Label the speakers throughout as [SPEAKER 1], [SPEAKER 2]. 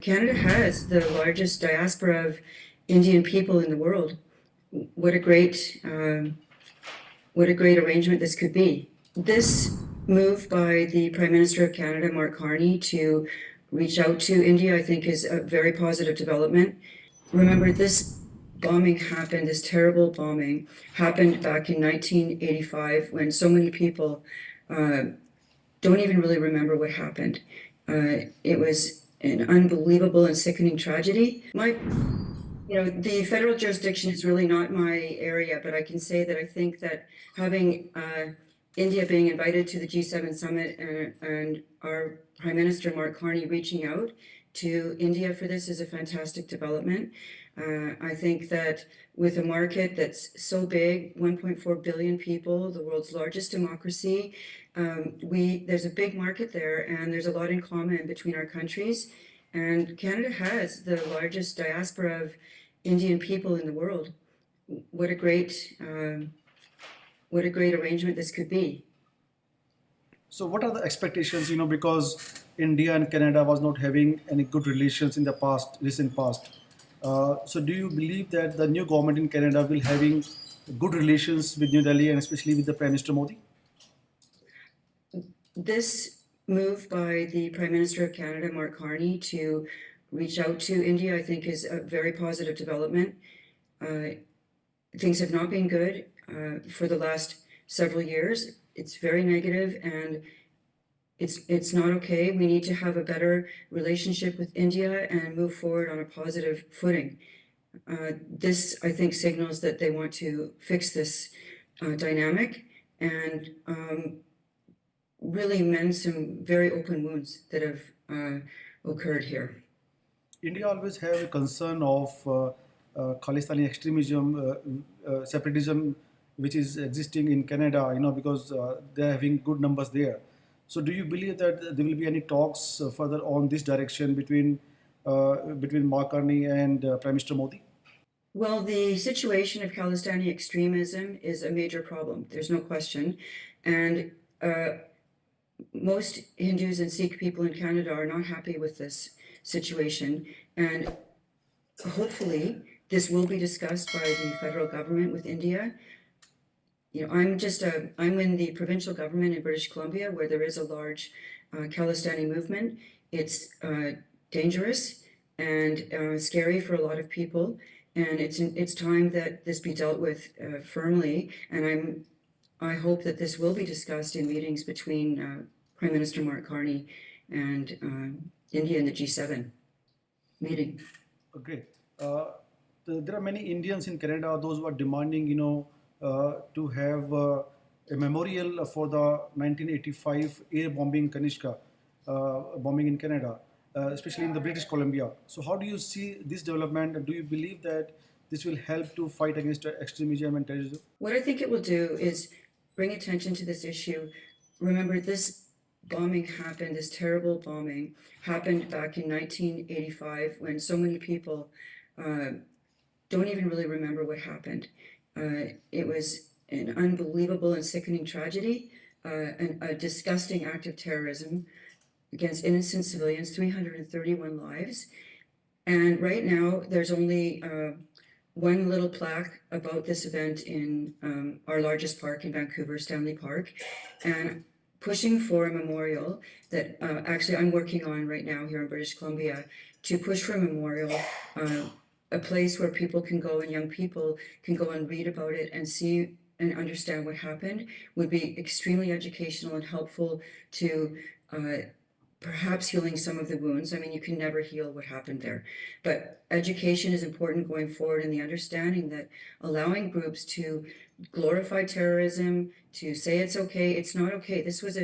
[SPEAKER 1] Canada has the largest diaspora of Indian people in the world. What a great, what a great arrangement this could be. This move by the Prime Minister of Canada, Mark Carney, to reach out to India, I think, is a very positive development. Remember, this bombing happened, this terrible bombing happened back in 1985 when so many people don't even really remember what happened. It was an unbelievable and sickening tragedy. The federal jurisdiction is really not my area, but I can say that I think that having India being invited to the G7 summit and our Prime Minister Mark Carney reaching out to India for this is a fantastic development. I think that with a market that's so big, 1.4 billion people, the world's largest democracy, there's a big market there, and there's a lot in common between our countries. And Canada has the largest diaspora of Indian people in the world. What a great, what a great arrangement this could be.
[SPEAKER 2] So what are the expectations, because India and Canada was not having any good relations in the recent past. So do you believe that the new government in Canada will having good relations with New Delhi and especially with the Prime Minister Modi?
[SPEAKER 1] This move by the Prime Minister of Canada, Mark Carney, to reach out to India, I think, is a very positive development. Things have not been good for the last several years. It's very negative, and it's not okay. We need to have a better relationship with India and move forward on a positive footing. This, I think, signals that they want to fix this dynamic and really mend some very open wounds that have occurred here.
[SPEAKER 2] India always have a concern of Kalistani extremism, separatism, which is existing in Canada, because they're having good numbers there. So do you believe that there will be any talks further on this direction between Mark Carney and Prime Minister Modi?
[SPEAKER 1] Well, the situation of Kalistani extremism is a major problem. There's no question. And most Hindus and Sikh people in Canada are not happy with this situation. And hopefully this will be discussed by the federal government with India. I'm in the provincial government in British Columbia, where there is a large Kalistani movement. It's dangerous and scary for a lot of people, and it's time that this be dealt with firmly. And I hope that this will be discussed in meetings between Prime Minister Mark Carney and India in the G7 meeting.
[SPEAKER 2] Great. There are many Indians in Canada, those who are demanding, to have a memorial for the 1985 air bombing Kanishka bombing in Canada, especially in the British Columbia. So how do you see this development, and do you believe that this will help to fight against extremism and terrorism?
[SPEAKER 1] What I think it will do is bring attention to this issue. Remember, this bombing happened, this terrible bombing happened back in 1985 when so many people don't even really remember what happened. It was an unbelievable and sickening tragedy, a disgusting act of terrorism against innocent civilians, 331 lives. And right now, there's only one little plaque about this event in our largest park in Vancouver, Stanley Park, and pushing for a memorial that actually I'm working on right now here in British Columbia to push for a memorial, a place where people can go and young people can go and read about it and see and understand what happened would be extremely educational and helpful to perhaps healing some of the wounds. I mean, you can never heal what happened there, but education is important going forward, and the understanding that allowing groups to glorify terrorism, to say it's okay, it's not okay. This was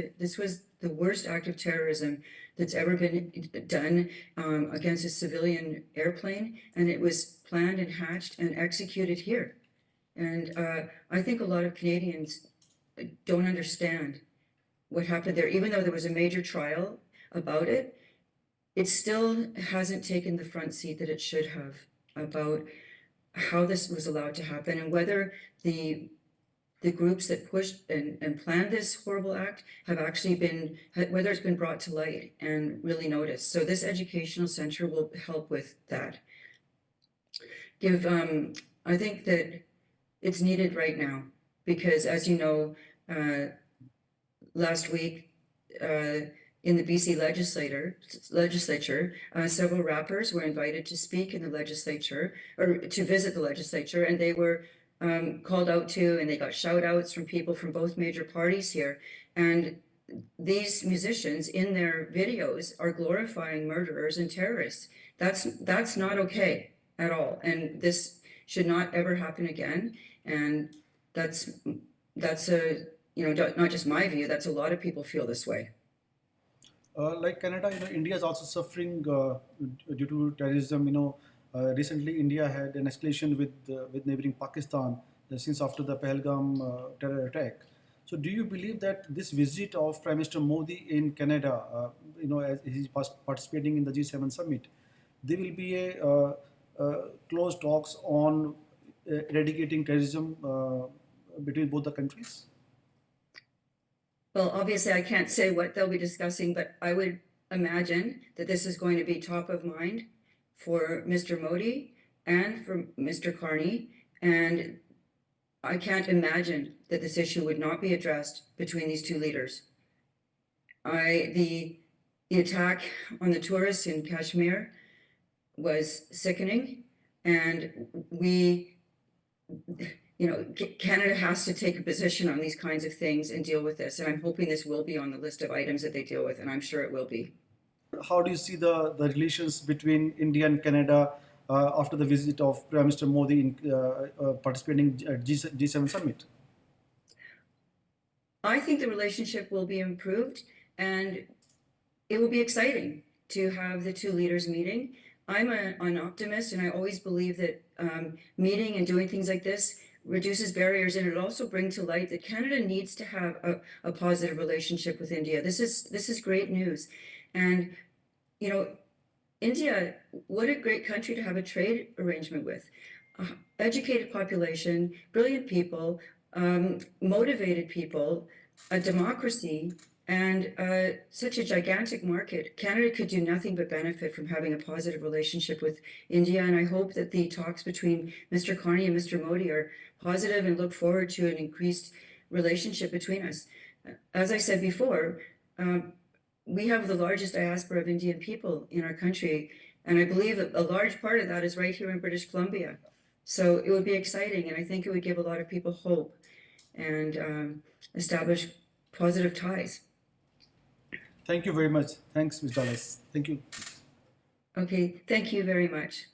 [SPEAKER 1] the worst act of terrorism that's ever been done against a civilian airplane, and it was planned and hatched and executed here. And I think a lot of Canadians don't understand what happened there. Even though there was a major trial about it, it still hasn't taken the front seat that it should have about how this was allowed to happen, and whether the the groups that pushed and planned this horrible act have actually been, whether it's been brought to light and really noticed. So this educational center will help with that. I think that it's needed right now because, as you know, last week in the BC legislature, several rappers were invited to speak in the legislature or to visit the legislature, and they were called out to, and they got shout outs from people from both major parties here. And these musicians in their videos are glorifying murderers and terrorists. That's not okay at all. And this should not ever happen again. And that's a, not just my view, that's a lot of people feel this way.
[SPEAKER 2] Like Canada, India is also suffering due to terrorism. Recently, India had an escalation with neighboring Pakistan since after the Pahalgam terror attack. So, do you believe that this visit of Prime Minister Modi in Canada, as he's participating in the G7 summit, there will be a close talks on eradicating terrorism between both the countries?
[SPEAKER 1] Well, obviously, I can't say what they'll be discussing, but I would imagine that this is going to be top of mind for Mr. Modi and for Mr. Carney. And I can't imagine that this issue would not be addressed between these two leaders. The attack on the tourists in Kashmir was sickening, and Canada has to take a position on these kinds of things and deal with this. And I'm hoping this will be on the list of items that they deal with, and I'm sure it will be.
[SPEAKER 2] How do you see the relations between India and Canada after the visit of Prime Minister Modi in participating at G7 summit?
[SPEAKER 1] I think the relationship will be improved, and it will be exciting to have the two leaders meeting. I'm an optimist, and I always believe that meeting and doing things like this reduces barriers, and it also brings to light that Canada needs to have a positive relationship with India. This is great news. And India, what a great country to have a trade arrangement with. Educated population, brilliant people, motivated people, a democracy, and such a gigantic market. Canada could do nothing but benefit from having a positive relationship with India, and I hope that the talks between Mr. Carney and Mr. Modi are positive and look forward to an increased relationship between us. As I said before, we have the largest diaspora of Indian people in our country, and I believe that a large part of that is right here in British Columbia. So it would be exciting, and I think it would give a lot of people hope and establish positive ties.
[SPEAKER 2] Thank you very much. Thanks, Ms. Dallas. Thank you.
[SPEAKER 1] Okay, thank you very much.